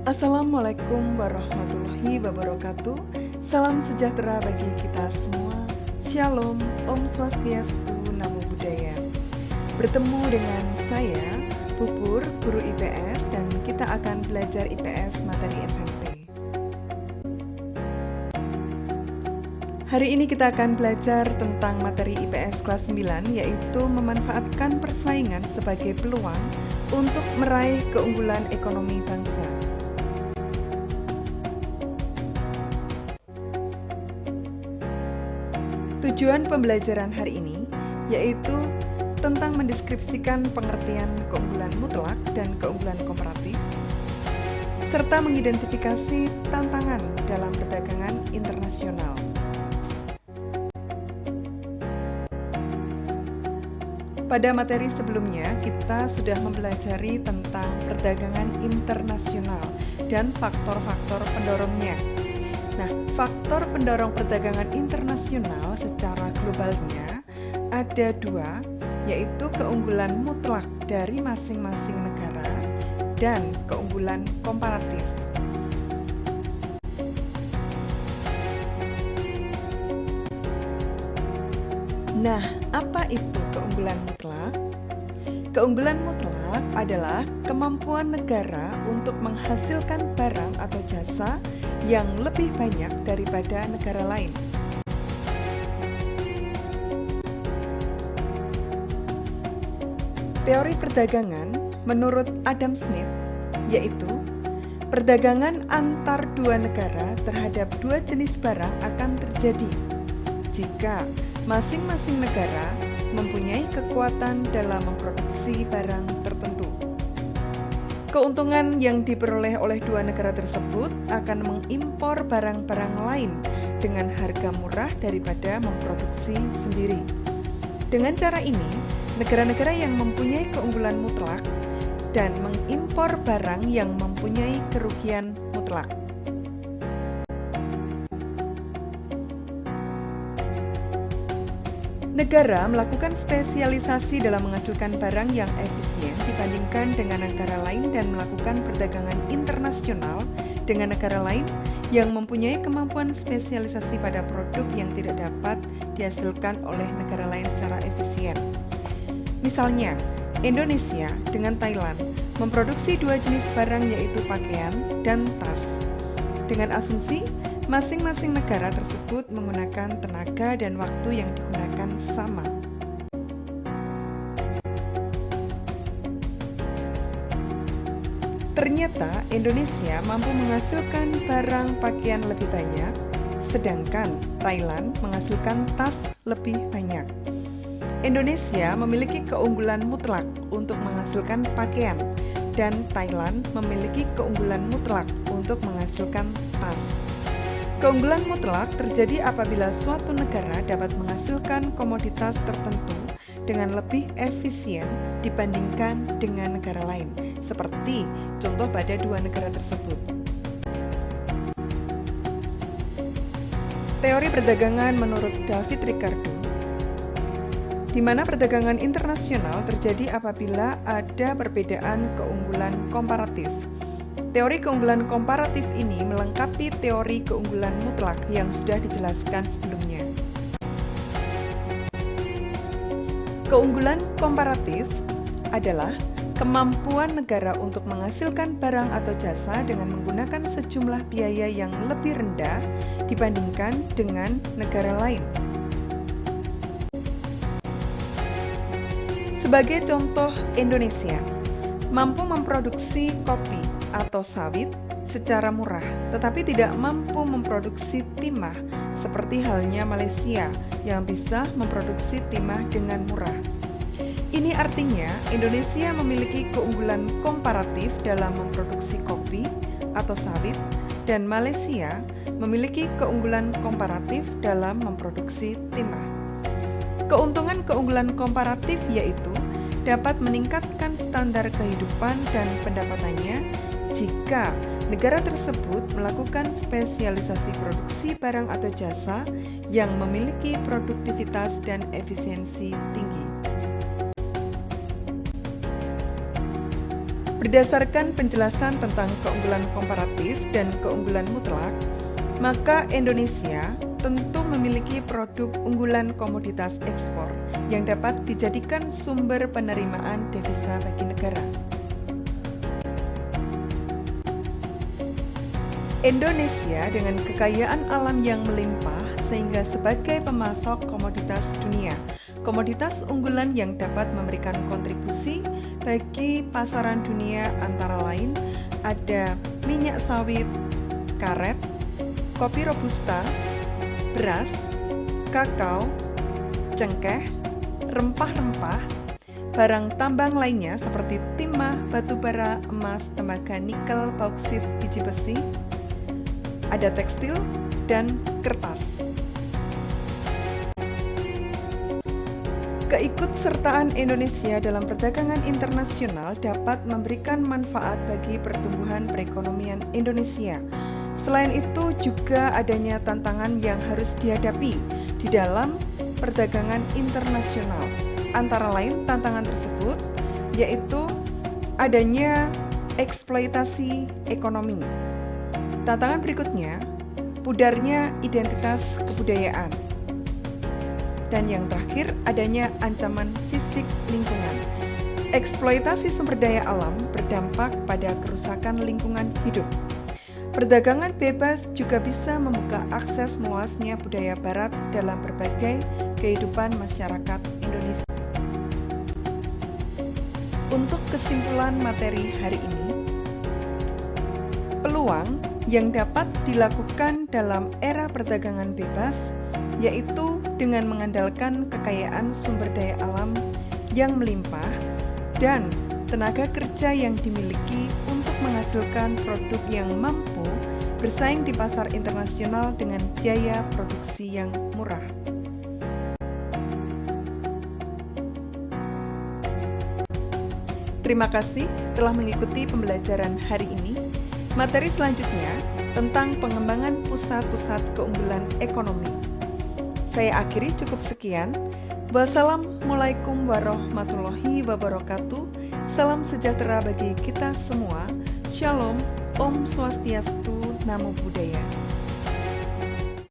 Assalamualaikum warahmatullahi wabarakatuh. Salam sejahtera bagi kita semua. Shalom, Om Swastiastu, Namo Buddhaya. Bertemu dengan saya, Pupur, guru IPS, dan kita akan belajar IPS materi SMP. Hari ini kita akan belajar tentang materi IPS kelas 9, yaitu memanfaatkan persaingan sebagai peluang untuk meraih keunggulan ekonomi bangsa. Tujuan pembelajaran hari ini yaitu tentang mendeskripsikan pengertian keunggulan mutlak dan keunggulan komparatif, serta mengidentifikasi tantangan dalam perdagangan internasional. Pada materi sebelumnya, kita sudah mempelajari tentang perdagangan internasional dan faktor-faktor pendorongnya. Nah, faktor pendorong perdagangan internasional secara globalnya ada dua, yaitu keunggulan mutlak dari masing-masing negara dan keunggulan komparatif. Nah, apa itu keunggulan mutlak? Keunggulan mutlak adalah kemampuan negara untuk menghasilkan barang atau jasa yang lebih banyak daripada negara lain. Teori perdagangan menurut Adam Smith yaitu perdagangan antar dua negara terhadap dua jenis barang akan terjadi jika masing-masing negara mempunyai kekuatan dalam memproduksi barang tertentu. Keuntungan yang diperoleh oleh dua negara tersebut akan mengimpor barang-barang lain dengan harga murah daripada memproduksi sendiri. Dengan cara ini, negara-negara yang mempunyai keunggulan mutlak dan mengimpor barang yang mempunyai kerugian mutlak. Negara melakukan spesialisasi dalam menghasilkan barang yang efisien dibandingkan dengan negara lain dan melakukan perdagangan internasional dengan negara lain yang mempunyai kemampuan spesialisasi pada produk yang tidak dapat dihasilkan oleh negara lain secara efisien. Misalnya, Indonesia dengan Thailand memproduksi dua jenis barang yaitu pakaian dan tas. Dengan asumsi masing-masing negara tersebut menggunakan tenaga dan waktu yang digunakan sama. Ternyata Indonesia mampu menghasilkan barang pakaian lebih banyak, sedangkan Thailand menghasilkan tas lebih banyak. Indonesia memiliki keunggulan mutlak untuk menghasilkan pakaian, dan Thailand memiliki keunggulan mutlak untuk menghasilkan tas. Keunggulan mutlak terjadi apabila suatu negara dapat menghasilkan komoditas tertentu dengan lebih efisien dibandingkan dengan negara lain, seperti contoh pada dua negara tersebut. Teori perdagangan menurut David Ricardo, di mana perdagangan internasional terjadi apabila ada perbedaan keunggulan komparatif. Teori keunggulan komparatif ini melengkapi teori keunggulan mutlak yang sudah dijelaskan sebelumnya. Keunggulan komparatif adalah kemampuan negara untuk menghasilkan barang atau jasa dengan menggunakan sejumlah biaya yang lebih rendah dibandingkan dengan negara lain. Sebagai contoh, Indonesia mampu memproduksi kopi atau sawit secara murah, tetapi tidak mampu memproduksi timah seperti halnya Malaysia yang bisa memproduksi timah dengan murah. Ini artinya Indonesia memiliki keunggulan komparatif dalam memproduksi kopi atau sawit dan Malaysia memiliki keunggulan komparatif dalam memproduksi timah. Keuntungan-keunggulan komparatif yaitu dapat meningkatkan standar kehidupan dan pendapatannya jika negara tersebut melakukan spesialisasi produksi barang atau jasa yang memiliki produktivitas dan efisiensi tinggi. Berdasarkan penjelasan tentang keunggulan komparatif dan keunggulan mutlak, maka Indonesia tentu memiliki produk unggulan komoditas ekspor yang dapat dijadikan sumber penerimaan devisa bagi negara. Indonesia dengan kekayaan alam yang melimpah sehingga sebagai pemasok komoditas dunia, komoditas unggulan yang dapat memberikan kontribusi bagi pasaran dunia antara lain ada minyak sawit, karet, kopi robusta, beras, kakao, cengkeh, rempah-rempah, barang tambang lainnya seperti timah, batu bara, emas, tembaga, nikel, bauksit, biji besi, ada tekstil, dan kertas. Keikutsertaan Indonesia dalam perdagangan internasional dapat memberikan manfaat bagi pertumbuhan perekonomian Indonesia. Selain itu juga adanya tantangan yang harus dihadapi di dalam perdagangan internasional. Antara lain tantangan tersebut yaitu adanya eksploitasi ekonomi. Tantangan berikutnya, pudarnya identitas kebudayaan. Dan yang terakhir, adanya ancaman fisik lingkungan. Eksploitasi sumber daya alam berdampak pada kerusakan lingkungan hidup. Perdagangan bebas juga bisa membuka akses meluasnya budaya barat dalam berbagai kehidupan masyarakat Indonesia. Untuk kesimpulan materi hari ini, peluang yang dapat dilakukan dalam era perdagangan bebas yaitu dengan mengandalkan kekayaan sumber daya alam yang melimpah dan tenaga kerja yang dimiliki untuk menghasilkan produk yang mampu bersaing di pasar internasional dengan biaya produksi yang murah. Terima kasih telah mengikuti pembelajaran hari ini. Materi selanjutnya tentang pengembangan pusat-pusat keunggulan ekonomi. Saya akhiri cukup sekian. Wassalamualaikum warahmatullahi wabarakatuh. Salam sejahtera bagi kita semua. Shalom, Om Swastiastu, Namo Buddhaya.